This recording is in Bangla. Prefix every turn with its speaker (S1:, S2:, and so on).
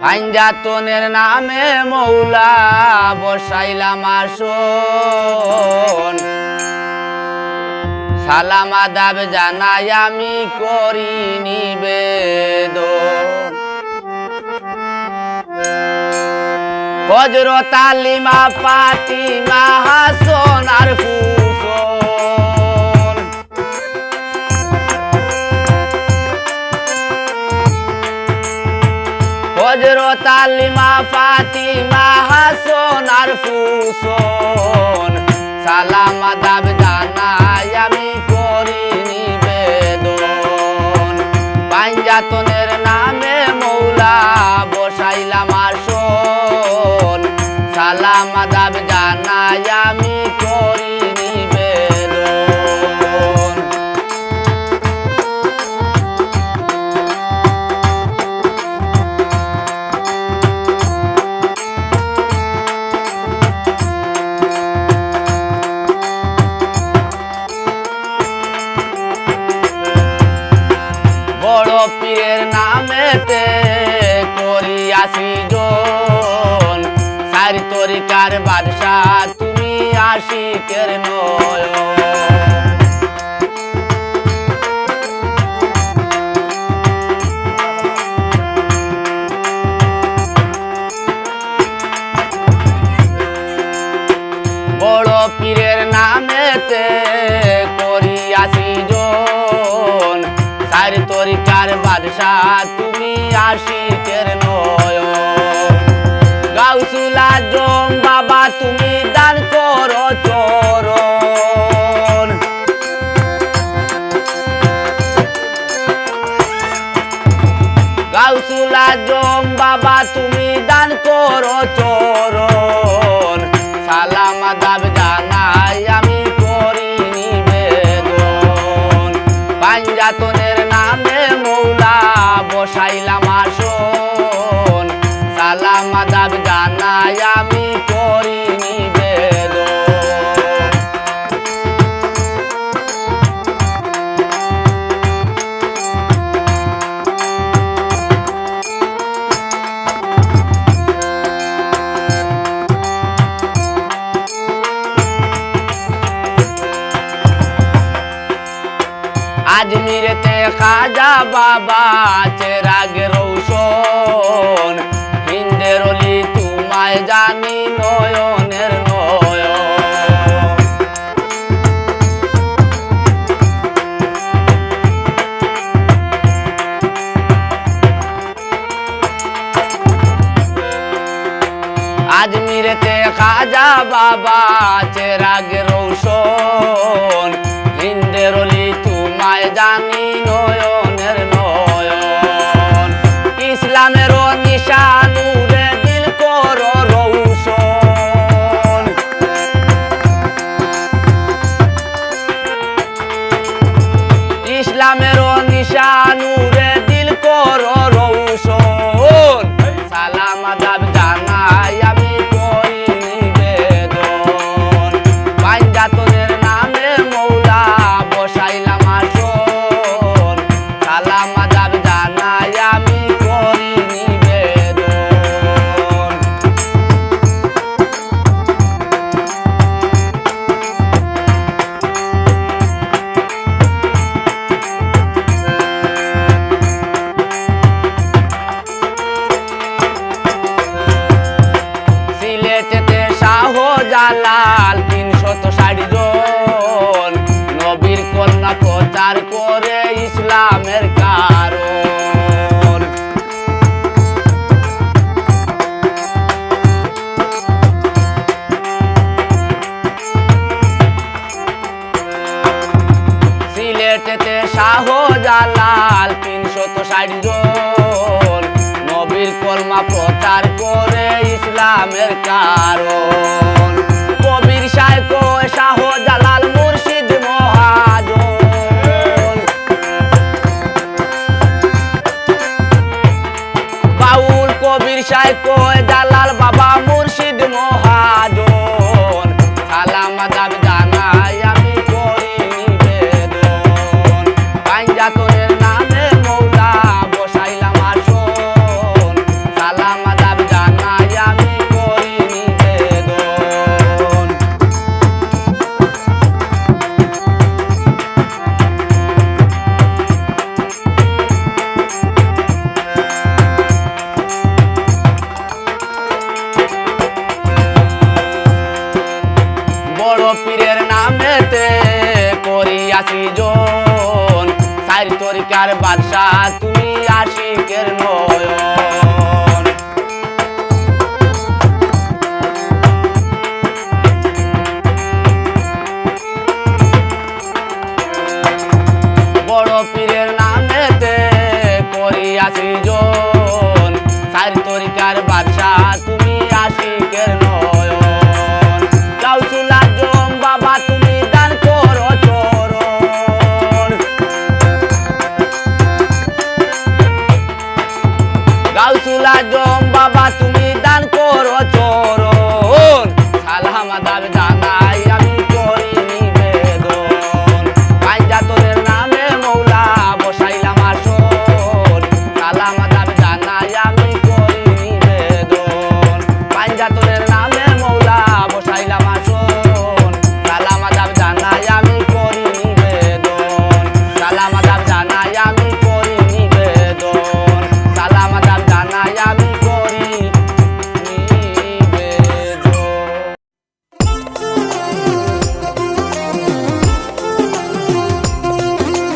S1: আইনজাতনের নামে মৌলা বসাইলাম আসন, সালাম আদাব জানাই আমি করি নিবেদন। হযরত আলিমা ফাতিমা হাসান আর হুসাইন, হযরত আলিমা ফাতিমা হাসান আর হুসাইন, সালাম আদাব জানাই আমি করি নিবেদন। পাঞ্জাতনের নামে মৌলা বসাইলাম আসন, সালাম আদাব জানাই আমি করি নিবেদন। বড় পীরের নামেতে করিয়াছি জন, সারি তরিকার বাদশাহ তুমি আশিকের নয়ন। বড় পীরের নামেতে করিয়াছি জন, সারি তরিকার বাদশাহ তুমি আশিকের নয়ন। গাউসুল আজম বাবা তুমি দান করো চরণ, গাউসুল আজম বাবা তুমি দান করো চরণ, সালাম আদাব জানাই আমি করি নিবেদন। পাঞ্জাতনের নামে মৌলা বসাইলাম আসন, সালাম আদাব জানাই আমি করি নিবেদন। আজমিরেতে খাজা বাবা চেরাগ রৌশন, হিন্দের অলি তোমায় জানি নয়নের নয়ন। আজমিরেতে খাজা বাবা চেরাগ রৌশন, হিন্দের অলি তোমায় জানি নয়নের নয়ন। ইসলামের নিশানুরে দিল করো রৌশন, ইসলামের নিশানুরে দিল করো রৌশন, সালাম আদাব জানাই আমি করি নিবেদন। পাঞ্জাতনের নামে মৌলা বসাইলাম আসন, সালাম আদাব জানাই আমি করি নিবেদন। সিলেটেতে শাহজালাল ৩৬০ জন, নবীর কন্যা প্রচার করে ইসলামের কারণ। সিলেটেতে শাহজালাল ৩৬০ জন, নবীর কলমা প্রচার করে ইসলামের কারণ। কবির শাইখ শাহজালাল মুর্শিদ মহাজন, বাউল কবির শাইখ জালাল বাবা মুর্শিদ মহাজন, সালাম আদাব জানাই আমি করি নিবেদন। পাঞ্জাতনের নামে মৌলা বসাইলাম আসন, সালাম চার তরিকার বাদশাহ তুমি আশিকের নয়ন বড় পীরের নামেতে করিয়াছি জন চার তরিকার বাদশাহ তুমি আশিকের নয়ন গাউসুল আজম বাবা তুমি দান করো চরণ গাউসুল আজম বাবা তুমি দান করো চরণ সালাম আদাব জানাই আমি